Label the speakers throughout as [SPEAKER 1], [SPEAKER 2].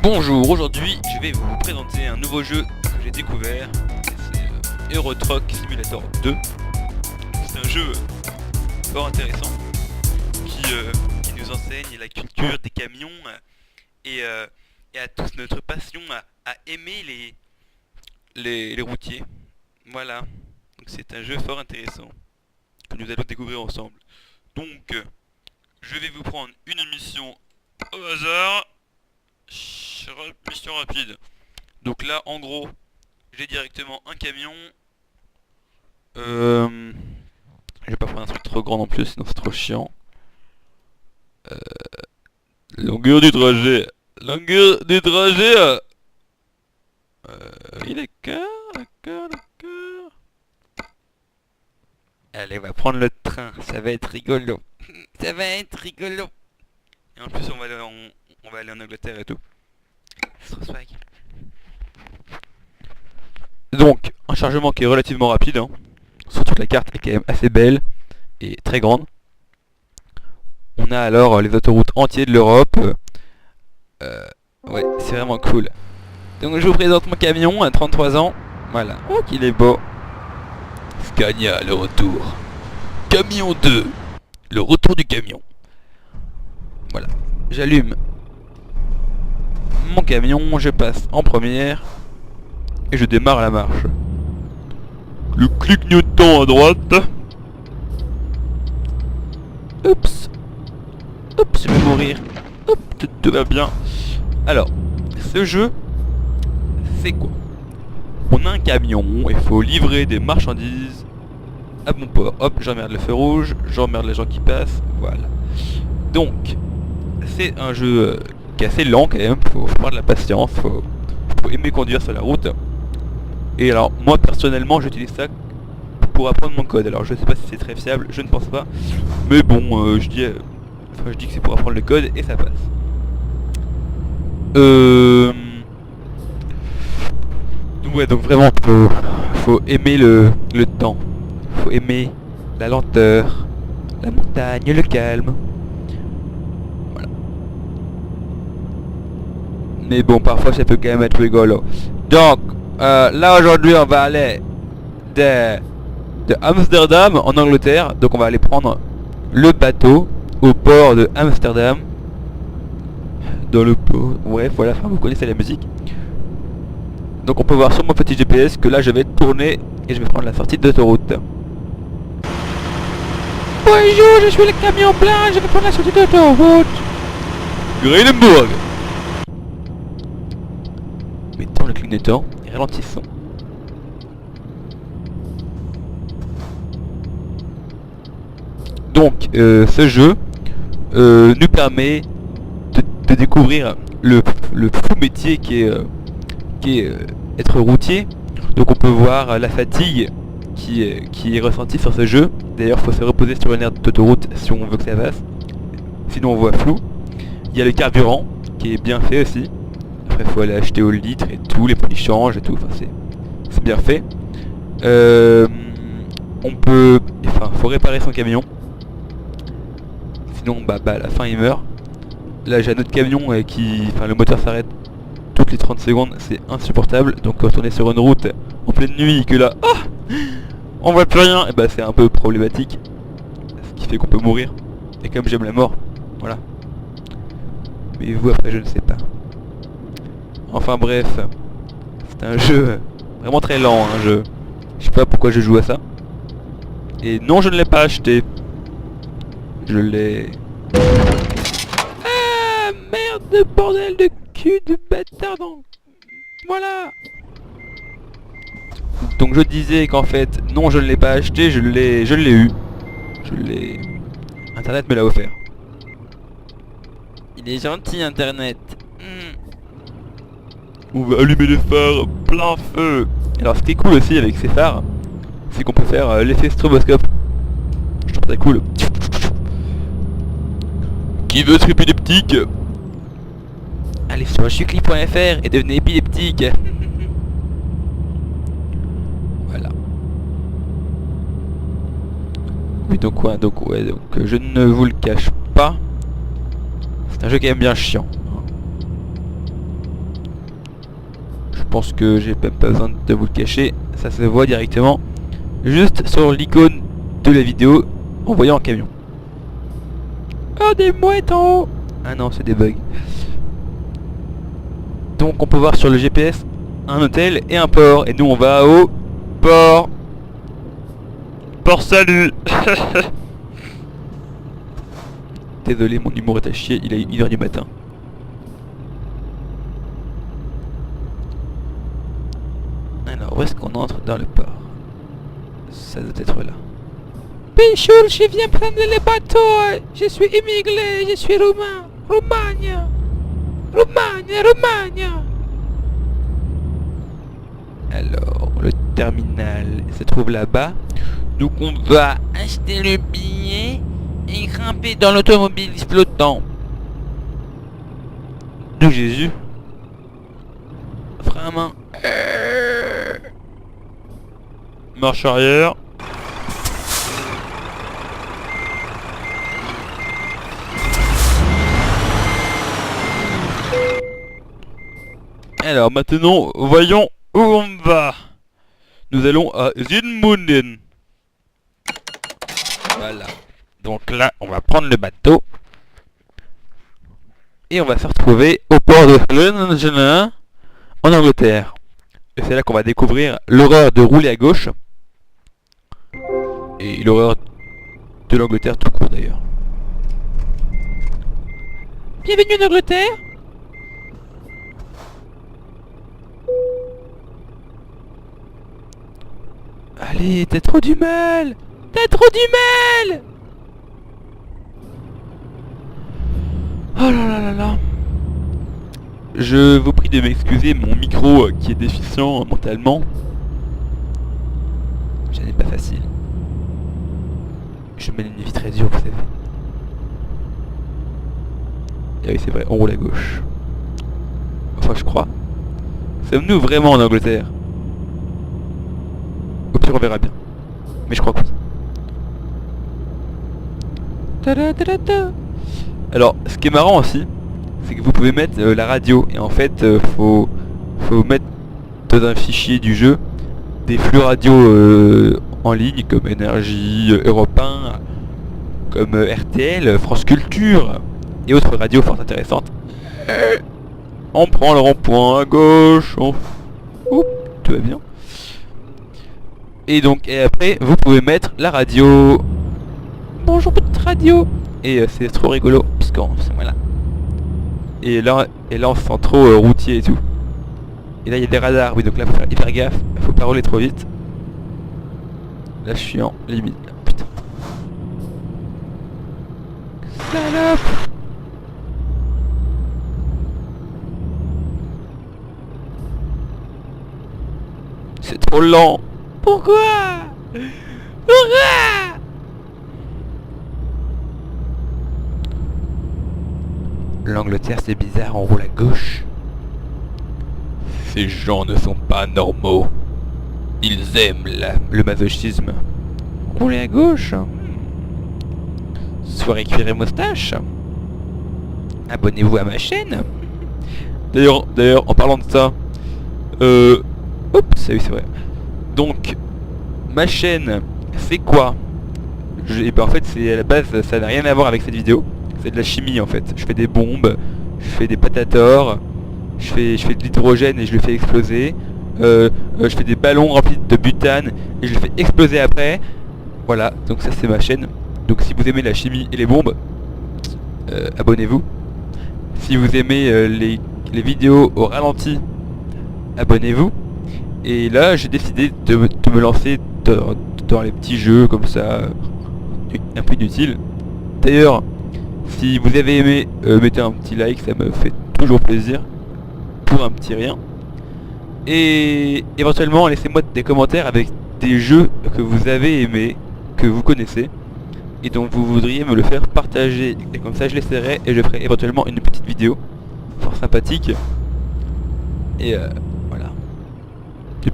[SPEAKER 1] Bonjour, aujourd'hui je vais vous présenter un nouveau jeu que j'ai découvert, c'est Euro Truck Simulator 2. C'est un jeu fort intéressant qui nous enseigne la culture des camions et, euh, et à tous notre passion à aimer les routiers. Voilà, donc c'est un jeu fort intéressant que nous allons découvrir ensemble. Donc je vais vous prendre une mission au hasard. Mission rapide. Donc là, en gros, j'ai directement un camion. Je vais pas prendre un truc trop grand non plus, sinon c'est trop chiant. Euh, Longueur du trajet. Longueur du trajet. Oui, d'accord. Allez, on va prendre le train. Ça va être rigolo. Ça va être rigolo. Et en plus, on va aller en Angleterre et tout. C'est trop swag. Donc, un chargement qui est relativement rapide, hein. Surtout que la carte est quand même assez belle et très grande. On a alors les autoroutes entières de l'Europe. Ouais, c'est vraiment cool. Donc je vous présente mon camion à 33 ans. Voilà, oh qu'il est beau. Scania, le retour. Camion 2, le retour du camion. Voilà, j'allume mon camion, je passe en première et je démarre la marche. Le clignotant à droite. Oups. Oups, je vais mourir. Hop, tout va bien. Alors, ce jeu, c'est quoi? On a un camion, il faut livrer des marchandises à bon port. Hop, j'emmerde le feu rouge, j'emmerde les gens qui passent, voilà. Donc, c'est un jeu qui est assez lent quand même, faut avoir de la patience, faut aimer conduire sur la route. Et alors, moi personnellement, j'utilise ça pour apprendre mon code. Alors, je sais pas si c'est très fiable, je ne pense pas. Mais bon, je dis que c'est pour apprendre le code et ça passe. Ouais, donc vraiment, faut aimer le temps. Faut aimer la lenteur, la montagne, le calme. Voilà. Mais bon, parfois ça peut quand même être rigolo. Donc, là aujourd'hui, on va aller de Amsterdam en Angleterre. Donc on va aller prendre le bateau au port de Amsterdam. Dans le port. Bref, voilà, vous connaissez la musique. Donc on peut voir sur mon petit GPS que là je vais tourner et je vais prendre la sortie d'autoroute. Bonjour, je suis le camion plein, je vais prendre la sortie d'autoroute. Greilenburg. Mettons le clignotant et ralentissons. Donc ce jeu nous permet de découvrir le fou métier qui est être routier. Donc on peut voir la fatigue qui est ressentie sur ce jeu. D'ailleurs il faut se reposer sur une aire d'autoroute si on veut que ça passe. Sinon on voit flou. Il y a le carburant qui est bien fait aussi. Après il faut aller acheter au litre et tout, les prix changent et tout. Enfin c'est bien fait. Faut réparer son camion. Sinon à la fin il meurt. Là j'ai un autre camion le moteur s'arrête toutes les 30 secondes, c'est insupportable. Donc quand on est sur une route en pleine nuit que là, on voit plus rien, et c'est un peu problématique. Ce qui fait qu'on peut mourir. Et comme j'aime la mort, voilà. Mais vous après je ne sais pas. Enfin bref, c'est un jeu vraiment très lent, un jeu. Je sais pas pourquoi je joue à ça. Et non, je ne l'ai pas acheté. Je l'ai... Ah merde, bordel de cul de bâtard, donc voilà. Donc je disais qu'en fait, non, je ne l'ai pas acheté, je l'ai eu. Internet me l'a offert. Il est gentil, Internet. On va allumer les phares plein feu. Alors ce qui est cool aussi avec ces phares, c'est qu'on peut faire l'effet stroboscope. Je trouve ça cool. Qui veut être épileptique? Allez sur chucli.fr et devenez épileptique. Voilà. Oui donc je ne vous le cache pas. C'est un jeu quand même bien chiant. pense que j'ai même pas besoin de vous le cacher, ça se voit directement juste sur l'icône de la vidéo en voyant un camion. Oh, des mouettes en haut! Ah non, c'est des bugs. Donc on peut voir sur le GPS un hôtel et un port, et nous on va au port. Port salut. Désolé, mon humour est à chier, il est 1h du matin. Alors, où est-ce qu'on entre dans le port? Ça doit être là. Pichoul, je viens prendre les bateaux. Je suis immigré, je suis roumain. Roumania. Roumania, Roumania. Alors, le terminal se trouve là-bas. Donc on va acheter le billet et grimper dans l'automobile flottant de Jésus. Frein à main. Marche arrière. Alors maintenant, voyons où on va. Nous allons à Zilmunden. Voilà. Donc là, on va prendre le bateau. Et on va se retrouver au port de London, en Angleterre. Et c'est là qu'on va découvrir l'horreur de rouler à gauche. Et l'horreur de l'Angleterre tout court d'ailleurs. Bienvenue en Angleterre. Allez, t'as trop du mal. T'as trop du mal. Oh là là là là. Je vous prie de m'excuser, mon micro qui est déficient mentalement. Ce n'est pas facile. Je mène une vie très dure, vous savez. Et oui, c'est vrai, on roule à gauche. Enfin, je crois. Sommes-nous vraiment en Angleterre? Au pire, on verra bien. Mais je crois que oui. Ta-da-ta-da-ta. Alors, ce qui est marrant aussi, c'est que vous pouvez mettre la radio. Et en fait, faut mettre dans un fichier du jeu des flux radio en ligne, comme Énergie, Europe 1, comme RTL, France Culture, et autres radios fort intéressantes. On prend le rond-point à gauche, oups, tout va bien. Et donc, et après, vous pouvez mettre la radio. Bonjour petite radio. Et c'est trop rigolo, puisqu'on... Voilà. Et là on se sent trop routier et tout. Et là il y a des radars, oui, donc là faut faire hyper gaffe, faut pas rouler trop vite. Là je suis en limite, putain. Salope. C'est trop lent. Pourquoi? Pourquoi? L'Angleterre c'est bizarre, on roule à gauche. Ces gens ne sont pas normaux. Ils aiment le masochisme. Rouler à gauche. Soirée cuir et moustache. Abonnez-vous à ma chaîne. D'ailleurs, en parlant de ça, oups, oui, c'est vrai. Donc, ma chaîne, c'est quoi? Et ben en fait, c'est à la base, ça n'a rien à voir avec cette vidéo. C'est de la chimie en fait. Je fais des bombes, je fais des patators, je fais de l'hydrogène et je le fais exploser. Je fais des ballons remplis de butane et je le fais exploser après. Voilà, donc ça c'est ma chaîne. Donc si vous aimez la chimie et les bombes, abonnez-vous. Si vous aimez les vidéos au ralenti, abonnez-vous. Et là j'ai décidé de me lancer dans les petits jeux comme ça, un peu inutiles. D'ailleurs, si vous avez aimé, mettez un petit like, ça me fait toujours plaisir. Pour un petit rien. Et éventuellement laissez-moi des commentaires avec des jeux que vous avez aimés, que vous connaissez, et dont vous voudriez me le faire partager. Et comme ça je l'essaierai et je ferai éventuellement une petite vidéo fort sympathique. Et voilà. Et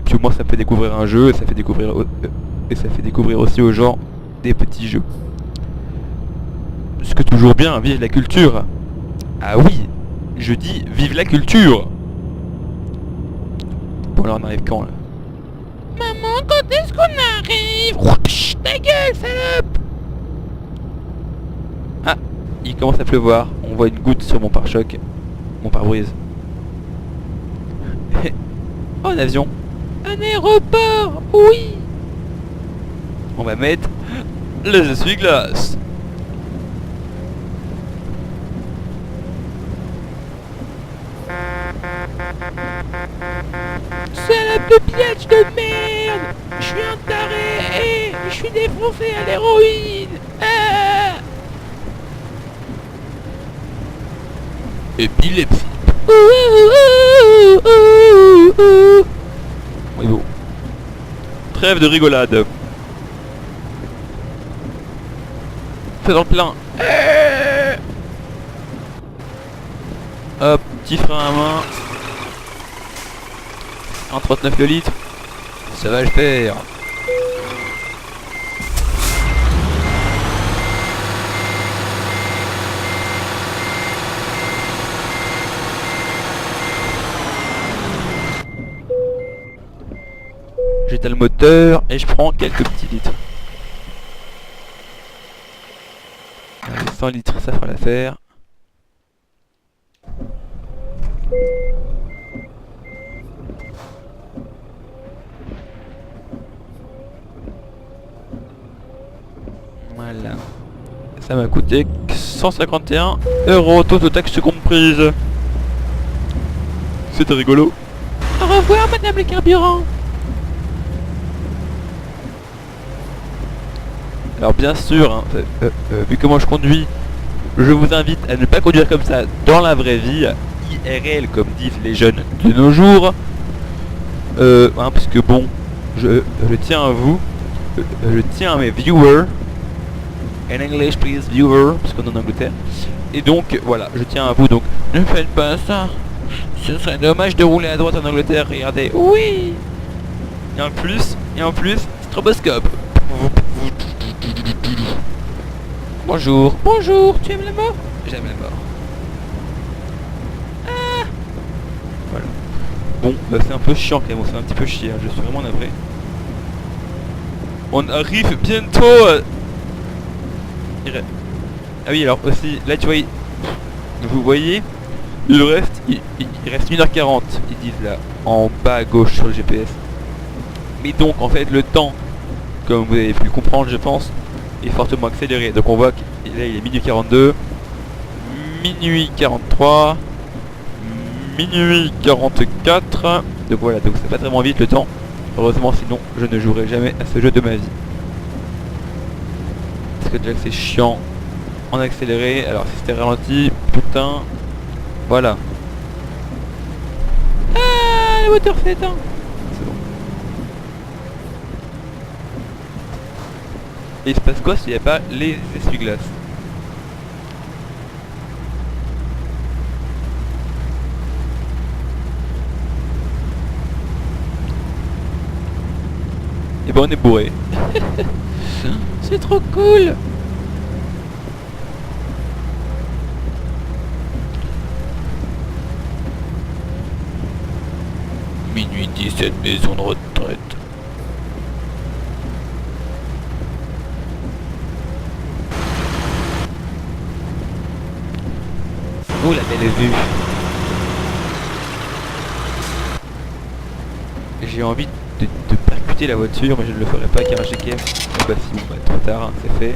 [SPEAKER 1] puis au moins ça me fait découvrir un jeu et ça fait découvrir aussi aux gens des petits jeux. Ce que toujours bien, vive la culture. Ah oui, je dis vive la culture. Bon alors on arrive quand là? Maman, quand est-ce qu'on arrive? Chut, ta gueule, salope! Ah, il commence à pleuvoir. On voit une goutte sur mon pare-choc. Mon pare-brise. Oh, un avion. Un aéroport, oui. On va mettre les essuie-glaces. Salope de piège de merde. Je suis un taré et je suis défoncé à l'héroïne. Ah. Épilepsie. Oui bon. Trêve de rigolade. Fais dans le plein. Hop, petit frein à main. 1,39 le litre. Ça va le faire. J'éteins le moteur et je prends quelques petits litres. Allez, 100 litres, ça fera l'affaire. Voilà. Ça m'a coûté 151 €, toute taxe comprise. C'était rigolo. Au revoir, madame le carburant. Alors bien sûr, hein, vu comment je conduis, je vous invite à ne pas conduire comme ça dans la vraie vie, IRL comme disent les jeunes de nos jours. Parce que bon, je tiens à vous, je tiens à mes viewers, in English please viewer, parce qu'on est en Angleterre. Et donc voilà, je tiens à vous, donc ne faites pas ça. Ce serait dommage de rouler à droite en Angleterre, regardez. Oui. Et en plus, stroboscope. Bonjour. Bonjour, tu aimes la mort? J'aime la mort. Ah. Voilà. Bon, bah c'est un peu chiant quand même, c'est un petit peu chiant, je suis vraiment navré. On arrive bientôt Ah oui, alors aussi, là tu vois, vous voyez, il reste 1h40, ils disent là, en bas à gauche sur le GPS. Mais donc, en fait, le temps, comme vous avez pu le comprendre, je pense, est fortement accéléré. Donc on voit que là, il est minuit 42, minuit 43, minuit 44. Donc voilà, donc ça passe vraiment vite le temps. Heureusement, sinon, je ne jouerai jamais à ce jeu de ma vie. Parce que déjà que c'est chiant en accéléré. Alors si c'était ralenti, putain, voilà. Ah, le moteur s'éteint. C'est bon. Et il se passe quoi s'il n'y a pas les essuie-glaces? Et ben on est bourré. C'est trop cool. Minuit 17, maison de retraite. Oh la belle vue. J'ai envie de percuter la voiture, mais je ne le ferai pas car j'ai quand même... Ah bah si, bon, bah, trop tard, hein, c'est fait.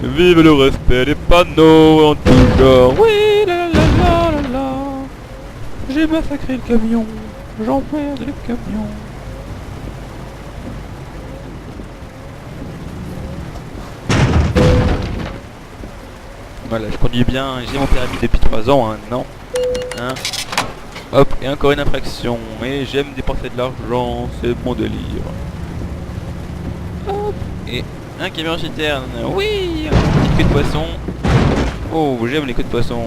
[SPEAKER 1] Vive le respect des panneaux en tout genre. Oui, la la la la la. J'ai massacré le camion. J'emmerde le camion. Voilà, je conduis bien, j'ai mon permis depuis 3 ans maintenant. Hein. Hop, et encore une infraction. Et j'aime dépenser de l'argent, c'est mon délire. Hop, et un camion citerne. Oui, une petite queue de poisson. Oh, j'aime les queues de poisson.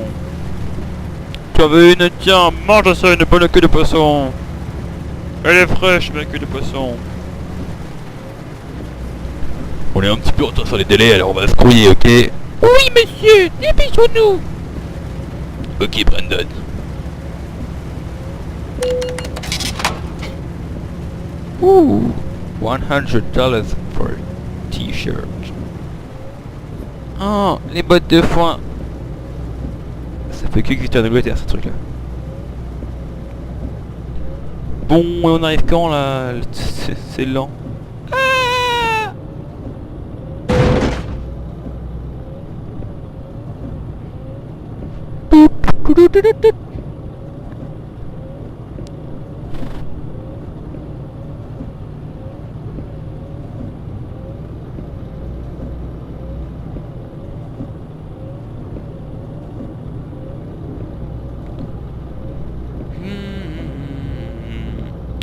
[SPEAKER 1] Tu en veux une? Tiens, mange ça, une bonne queue de poisson. Elle est fraîche, ma queue de poisson. On est un petit peu en retard sur les délais, alors on va se grouiller, ok? Oui, monsieur, dépêchons-nous. Ok, Brandon. Ouh, $100 for a t-shirt. Oh, les bottes de foin. Ça fait que cuire en Angleterre, ce truc là. Bon, et on arrive quand là? C'est lent. Ah,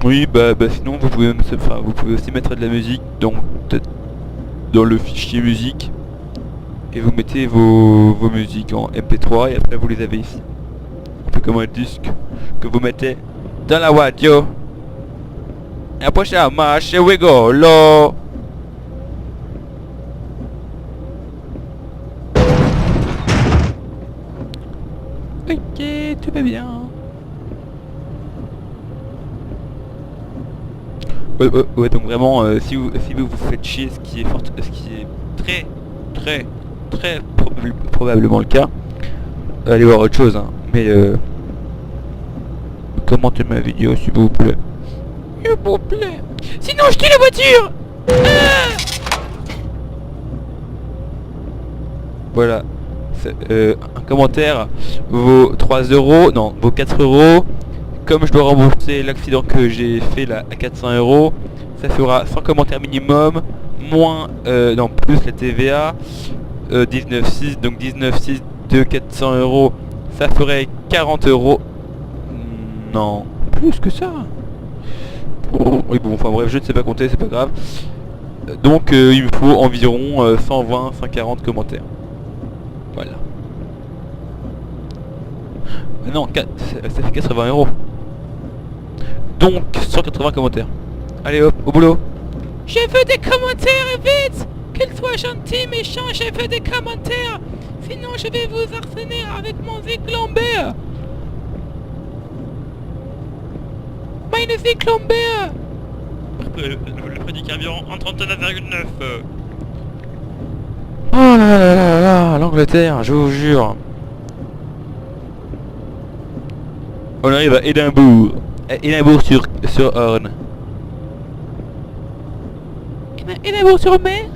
[SPEAKER 1] oui, bah sinon vous pouvez, enfin, vous pouvez aussi mettre de la musique dans le fichier musique et vous mettez vos musiques en MP3 et après vous les avez ici. Un peu comme un disque que vous mettez dans la radio. Et après ça marche, we go, là. Ok, tout va bien. Ouais, donc vraiment, si vous vous faites chier, ce qui est très probablement le cas, allez voir autre chose, hein. Mais commentez ma vidéo s'il vous plaît. S'il vous plaît. Sinon je tue la voiture. Voilà. Un commentaire vaut 3 euros, non, vaut 4 euros. Comme je dois rembourser l'accident que j'ai fait là à 400 euros, ça fera 100 commentaires minimum, moins, non, plus la TVA, 19,6, donc 19,6 de 400 euros, ça ferait 40 euros. Non, plus que ça. Oui, bon, enfin bref, je ne sais pas compter, c'est pas grave. Donc il me faut environ 120, 140 commentaires. Voilà. Non, ça fait 80 euros. Donc 180 commentaires. Allez hop, au boulot. Je veux des commentaires vite. Qu'elle soit gentille, méchant, je veux des commentaires. Sinon je vais vous harceler avec mon Ziclambert. Meine Ziclambert. Le prix du carburant en 39,9. Oh là là là là, l'Angleterre, je vous jure. On arrive à Édimbourg. Édimbourg sur Orne. Édimbourg sur mer.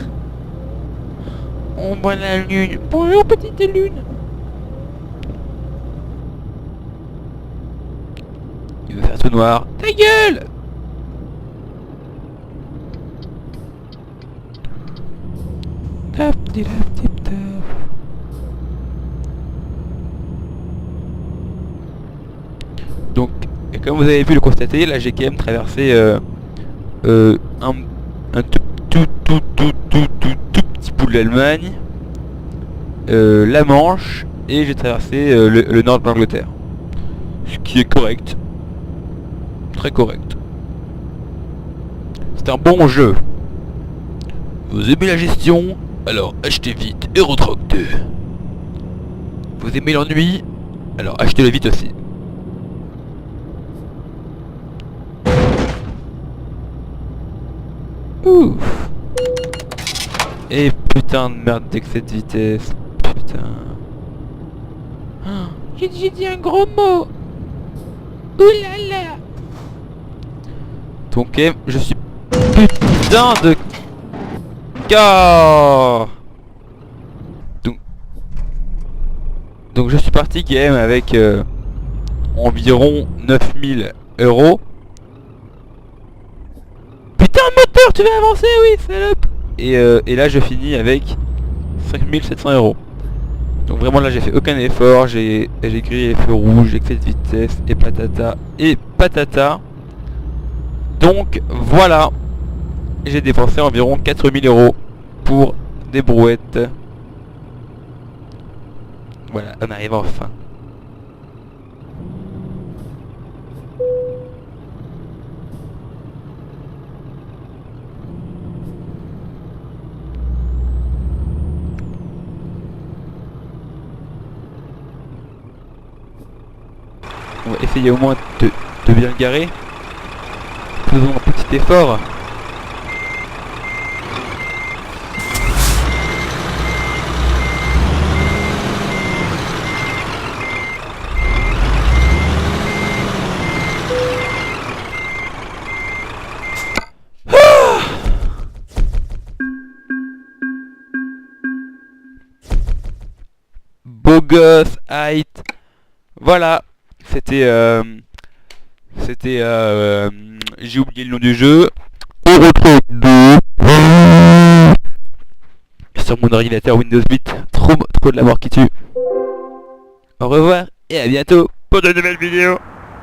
[SPEAKER 1] On voit la lune. Bonjour petite lune. Il va faire tout noir. Ta gueule. Tap, tip, tip, tap. Donc, et comme vous avez pu le constater, là j'ai quand même traversé un tout petit bout de l'Allemagne, la Manche, et j'ai traversé le nord de l'Angleterre. Ce qui est correct. Très correct. C'est un bon jeu. Vous aimez la gestion? Alors achetez vite et retractez. Vous aimez l'ennui? Alors achetez-le vite aussi. Ouf. Et putain de merde d'excès de vitesse. Putain. J'ai dit un gros mot. Oulala. Donc je suis putain de cas. Donc je suis parti quand même avec environ 9000 euros. Putain de moteur, tu vas avancer, oui, salope. Et là je finis avec 5700 euros. Donc vraiment là j'ai fait aucun effort, j'ai grillé les feux rouges, excès de vitesse et patata et patata. Donc voilà, j'ai dépensé environ 4000 euros pour des brouettes. Voilà, on arrive enfin. On va essayer au moins de bien le garer. Faisons un petit petit effort. Beau gosse, height. Voilà. J'ai oublié le nom du jeu. On retrouve sur mon ordinateur Windows 8. Trop de la mort qui tue. Au revoir et à bientôt pour de nouvelles vidéos.